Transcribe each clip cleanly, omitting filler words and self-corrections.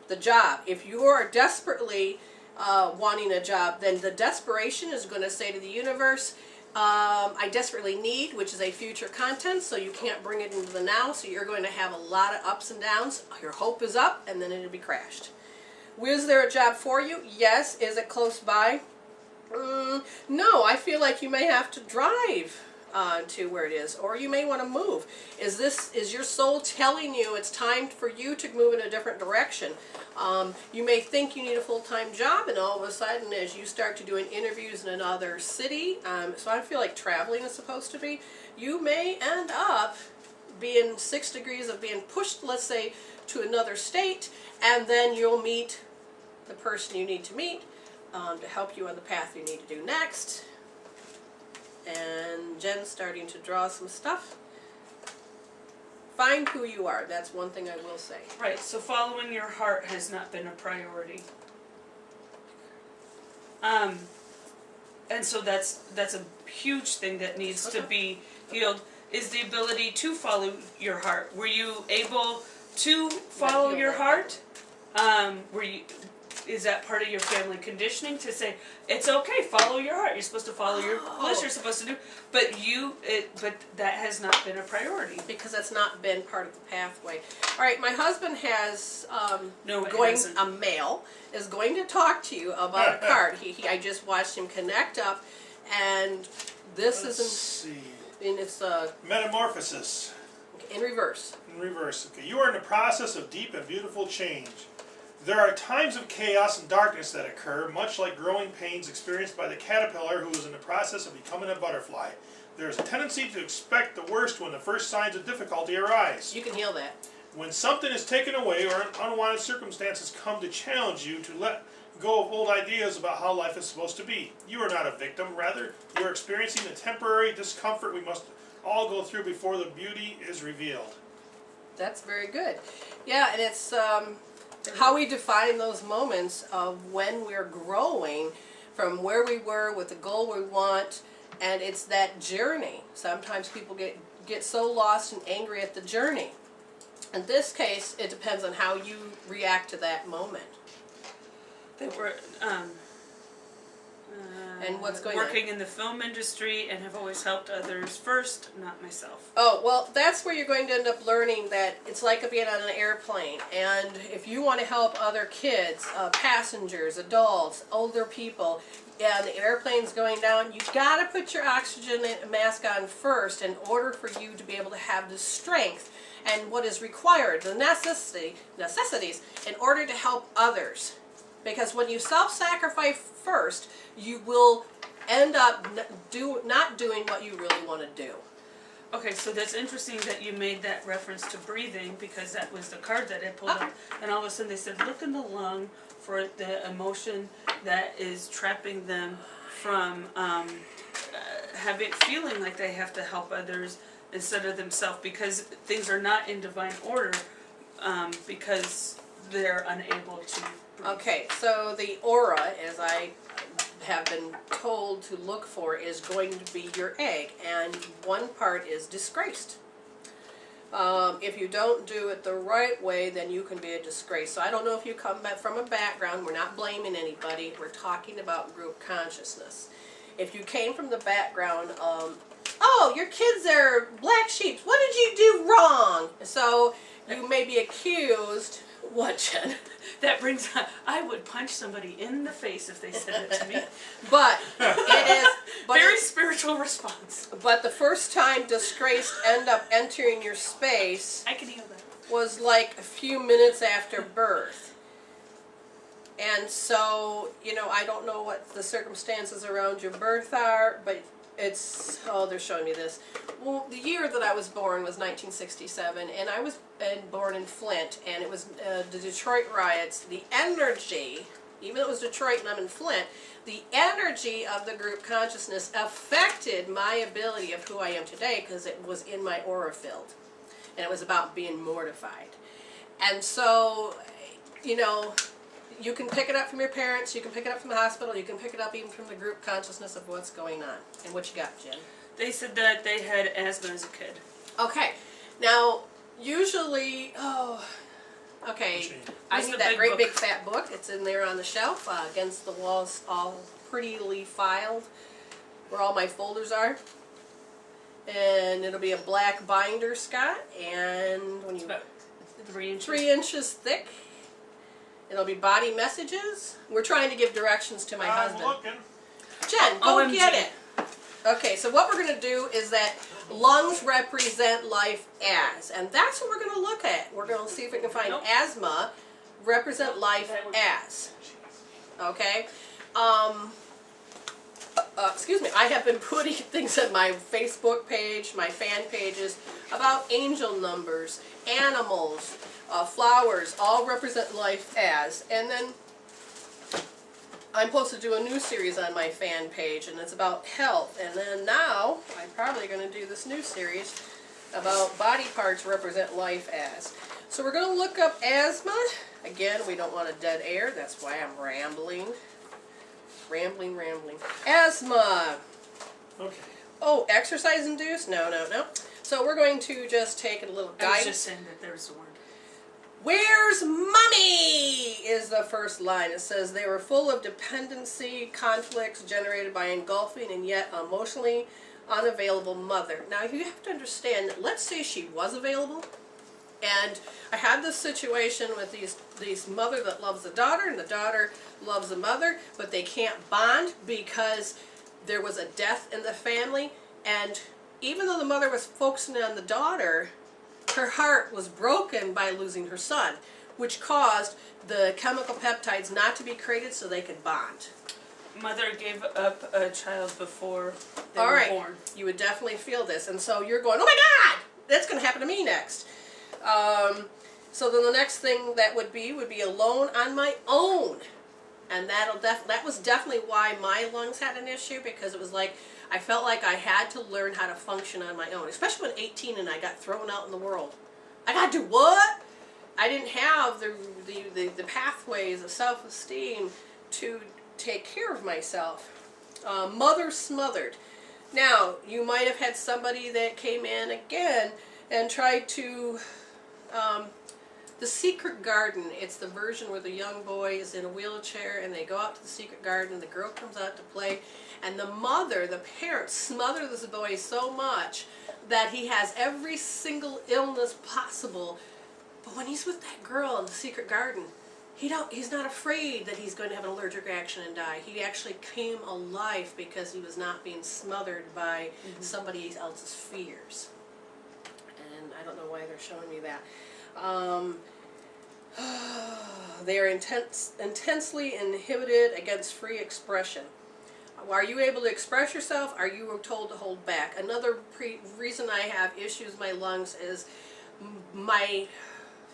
the job. If you are desperately wanting a job, then the desperation is going to say to the universe, I desperately need, which is a future content, so you can't bring it into the now, so you're going to have a lot of ups and downs. Your hope is up, and then it'll be crashed. Is there a job for you? Yes. Is it close by? No, I feel like you may have to drive to where it is, or you may want to move. Is your soul telling you it's time for you to move in a different direction? You may think you need a full-time job, and all of a sudden, as you start to doing interviews in another city, so I feel like traveling is supposed to be, you may end up being 6 degrees of being pushed, let's say, to another state, and then you'll meet the person you need to meet to help you on the path you need to do next. And Jen's starting to draw some stuff. Find who you are. That's one thing I will say. Right, so following your heart has not been a priority. And so that's a huge thing that needs to be healed, is the ability to follow your heart. Were you able to follow your heart? Is that part of your family conditioning to say it's okay, follow your heart? You're supposed to follow your bliss. You're supposed to do, but that has not been a priority because that's not been part of the pathway. All right, my husband has a male is going to talk to you about a card. I just watched him connect up, and this it's Metamorphosis. In reverse. In reverse. Okay, you are in the process of deep and beautiful change. There are times of chaos and darkness that occur, much like growing pains experienced by the caterpillar who is in the process of becoming a butterfly. There is a tendency to expect the worst when the first signs of difficulty arise. You can heal that. When something is taken away or unwanted circumstances come to challenge you to let go of old ideas about how life is supposed to be. You are not a victim, rather, you are experiencing the temporary discomfort we must all go through before the beauty is revealed. That's very good. Yeah, and it's how we define those moments of when we're growing from where we were with the goal we want, and it's that journey. Sometimes people get so lost and angry at the journey. In this case, it depends on how you react to that moment. They were and what's going working in the film industry and have always helped others first, not myself. Oh, well, that's where you're going to end up learning that it's like being on an airplane. And if you want to help other kids, passengers, adults, older people, and the airplane's going down, you've got to put your oxygen mask on first in order for you to be able to have the strength and what is required, the necessities, in order to help others. Because when you self-sacrifice first, you will end up not doing what you really want to do. Okay, so that's interesting that you made that reference to breathing, because that was the card that I pulled up. And all of a sudden they said, look in the lung for the emotion that is trapping them from feeling like they have to help others instead of themselves, because things are not in divine order because they're unable to breathe. Okay, so the aura, as I have been told to look for, is going to be your egg, and one part is disgraced. If you don't do it the right way, then you can be a disgrace. So I don't know if you come back from a background, we're not blaming anybody, we're talking about group consciousness. If you came from the background of, oh, your kids are black sheep, what did you do wrong? So you may be accused. What, Jen? That brings up, I would punch somebody in the face if they said it to me. But it is... Very spiritual response. But the first time disgraced end up entering your space... I can heal that. ...was like a few minutes after birth. And so, you know, I don't know what the circumstances around your birth are, but it's... Oh, they're showing me this. Well, the year that I was born was 1967, and I was born in Flint, and it was the Detroit riots. The energy, even though it was Detroit and I'm in Flint, the energy of the group consciousness affected my ability of who I am today, because it was in my aura field, and it was about being mortified. And so, you know, you can pick it up from your parents, you can pick it up from the hospital, you can pick it up even from the group consciousness of what's going on. And what you got, Jen? They said that they had asthma as a kid. Okay. Now, usually, Okay, Machine. I Where's need the that big great book? big fat book. It's in there on the shelf against the walls, all prettily filed, where all my folders are. And it'll be a black binder, Scott, and when It's you about 3 inches. 3 inches thick. It'll be body messages. We're trying to give directions to my I'm husband. looking. Jen, go OMG. get it. Okay, so what we're going to do is that lungs represent life as, and that's what we're going to look at. We're going to see if we can find Nope. asthma represent life That one. as. Okay? Excuse me, I have been putting things on my Facebook page, my fan pages, about angel numbers, animals, flowers, all represent life as. And then I'm supposed to do a new series on my fan page, and it's about health. And then now, I'm probably going to do this new series about body parts represent life as. So we're going to look up asthma. Again, we don't want a dead air. That's why I'm rambling. Rambling. Asthma. Okay. Oh, exercise induced? No. So we're going to just take a little I was guide. just saying that there's the word. Where's mommy? Is the first line. It says they were full of dependency, conflicts generated by engulfing and yet emotionally unavailable mother. Now you have to understand, let's say she was available, and I had this situation with these mother that loves the daughter and the daughter loves the mother, but they can't bond because there was a death in the family, and even though the mother was focusing on the daughter, her heart was broken by losing her son, which caused the chemical peptides not to be created so they could bond. Mother gave up a child before they All were right, born. you would definitely feel this, and so you're going, oh my God, that's going to happen to me next. So then the next thing that would be alone on my own, and that was definitely why my lungs had an issue, because it was like I felt like I had to learn how to function on my own, especially when 18 and I got thrown out in the world. I got to do what? I didn't have the pathways of self-esteem to take care of myself. Mother smothered. Now, you might have had somebody that came in again and tried to, the secret garden, it's the version where the young boy is in a wheelchair and they go out to the secret garden and the girl comes out to play, and the mother, the parents, smother this boy so much that he has every single illness possible. But when he's with that girl in the secret garden, he's not afraid that he's going to have an allergic reaction and die. He actually came alive because he was not being smothered by somebody else's fears. And I don't know why they're showing me that. They are intensely inhibited against free expression. Are you able to express yourself? Are you told to hold back? Another reason I have issues with my lungs is my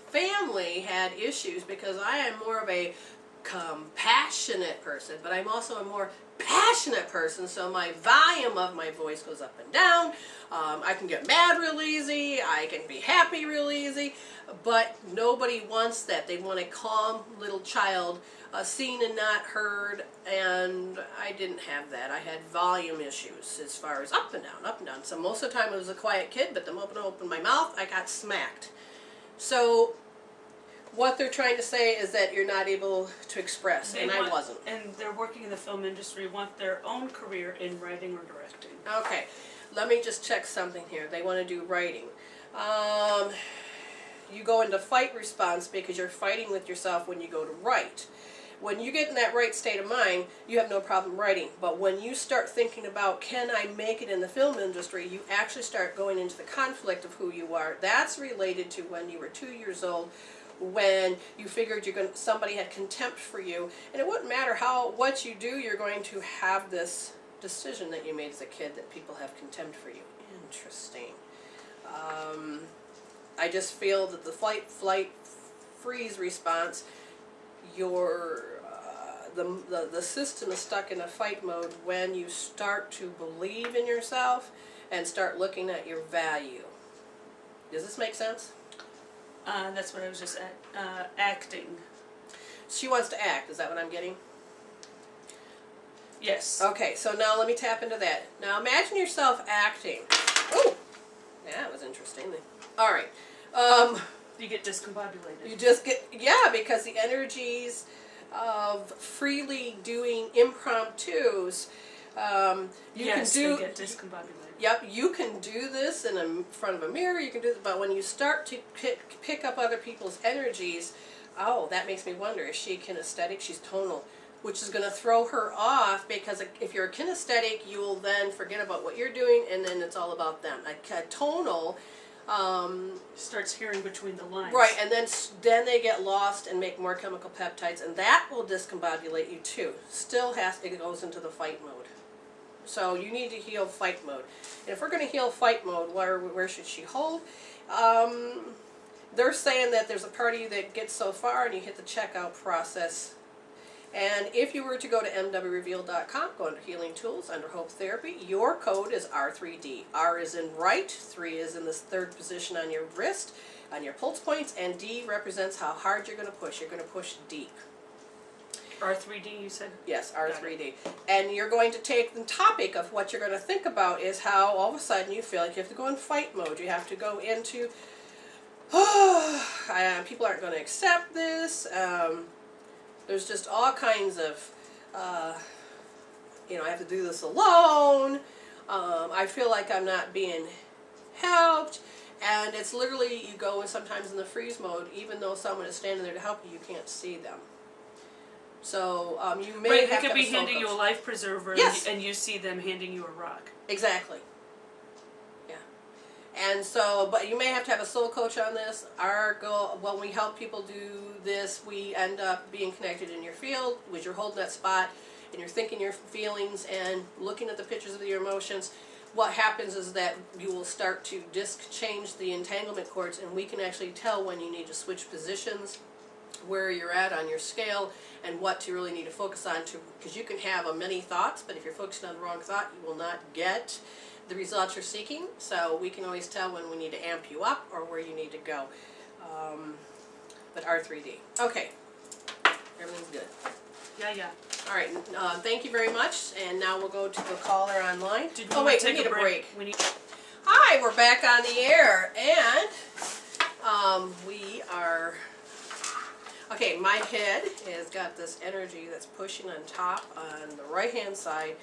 family had issues because I am more of a compassionate person, but I'm also a more passionate person, so my volume of my voice goes up and down. I can get mad real easy, I can be happy real easy, but nobody wants that. They want a calm little child, seen and not heard, and I didn't have that. I had volume issues as far as up and down. So most of the time I was a quiet kid, but the moment I opened my mouth, I got smacked. So what they're trying to say is that you're not able to express, and I wasn't. And they're working in the film industry, want their own career in writing or directing. Okay, let me just check something here. They want to do writing. You go into fight response because you're fighting with yourself when you go to write. When you get in that right state of mind, you have no problem writing. But when you start thinking about, can I make it in the film industry, you actually start going into the conflict of who you are. That's related to when you were 2 years old, when you figured somebody had contempt for you, and it wouldn't matter what you do, you're going to have this decision that you made as a kid that people have contempt for you. Interesting. I just feel that the flight, freeze response, the system is stuck in a fight mode when you start to believe in yourself and start looking at your value. Does this make sense? That's what I was just acting. She wants to act. Is that what I'm getting? Yes. Okay, so now let me tap into that. Now imagine yourself acting. Oh, yeah, that was interesting. All right. You get discombobulated. You just get, yeah, because the energies of freely doing impromptus, you yes, can do. they get discombobulated. Yep, you can do this in front of a mirror. You can do this, but when you start to pick up other people's energies, oh, that makes me wonder: is she kinesthetic? She's tonal, which is going to throw her off because if you're a kinesthetic, you will then forget about what you're doing, and then it's all about them. A tonal. Starts hearing between the lines. Right, and then they get lost and make more chemical peptides, and that will discombobulate you too. It goes into the fight mode. So you need to heal fight mode. And if we're going to heal fight mode, where should she hold? They're saying that there's a part of you that gets so far and you hit the checkout process. And if you were to go to mwreveal.com, go under Healing Tools, under Hope Therapy, your code is R3D. R is in right, 3 is in the third position on your wrist, on your pulse points, and D represents how hard you're going to push. You're going to push deep. R3D, you said? Yes, R3D. And you're going to take the topic of what you're going to think about is how all of a sudden you feel like you have to go in fight mode. You have to go into, people aren't going to accept this. There's just all kinds of, I have to do this alone. I feel like I'm not being helped. And it's literally, you go sometimes in the freeze mode, even though someone is standing there to help you, you can't see them. So you may have to have they could be a soul handing you a coach. life preserver, Yes. and you see them handing you a rock. Exactly. Yeah. And so, but you may have to have a soul coach on this. Our goal, when we help people do this, we end up being connected in your field, which you're holding that spot, and you're thinking your feelings and looking at the pictures of your emotions. What happens is that you will start to change the entanglement cords, and we can actually tell when you need to switch positions, where you're at on your scale, and what you really need to focus on, because you can have many thoughts, but if you're focusing on the wrong thought, you will not get the results you're seeking. So we can always tell when we need to amp you up or where you need to go. But R3D. Okay. Everything's good. Yeah. All right. Thank you very much. And now we'll go to the caller online. We we need a break. We need. Hi, we're back on the air, and we are. Okay, my head has got this energy that's pushing on top on the right-hand side,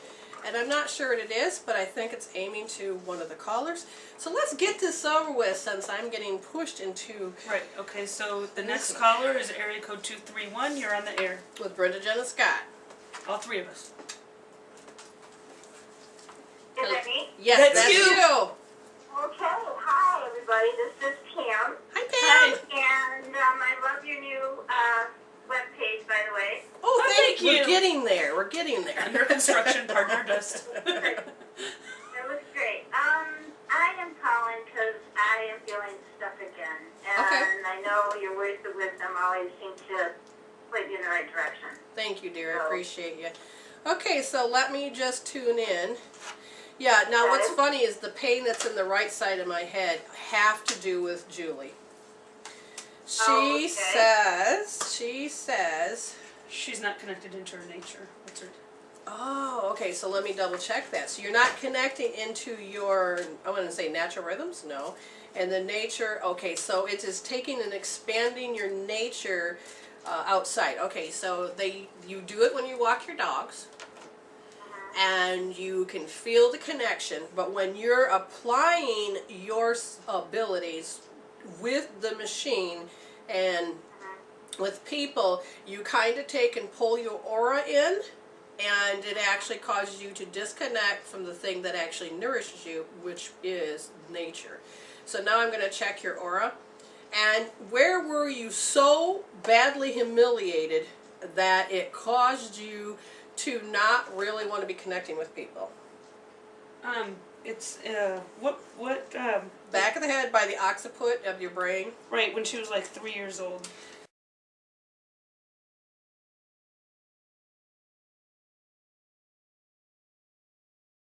and I'm not sure what it is, but I think it's aiming to one of the callers. So let's get this over with, since I'm getting pushed into... Right, okay, so the next caller is area code 231. You're on the air. With Brenda, Jenna, Scott. All three of us. Is that me? Yes, That's you. Okay, hi everybody, this is Pam. Hi, Pam. And I love your new webpage, by the way. Oh, thank you. We're getting there. We're getting there. Under construction, partner dust. It looks great. I am calling because I am feeling stuck again. And Okay. I know your words of wisdom always seem to point you in the right direction. Thank you, dear. I appreciate you. Okay, so let me just tune in. Yeah, now what's funny is the pain that's in the right side of my head have to do with Julie. She says... She's not connected into her nature. What's her... Oh, okay, so let me double check that. So you're not connecting into your, I want to say natural rhythms? No. And the nature, okay, so it is taking and expanding your nature outside. Okay, so you do it when you walk your dogs, and you can feel the connection, but when you're applying your abilities with the machine and with people, you kind of take and pull your aura in, and it actually causes you to disconnect from the thing that actually nourishes you, which is nature. So now I'm going to check your aura. And where were you so badly humiliated that it caused you to not really want to be connecting with people? It's, Back of the head by the occiput of your brain. right, when she was like 3 years old.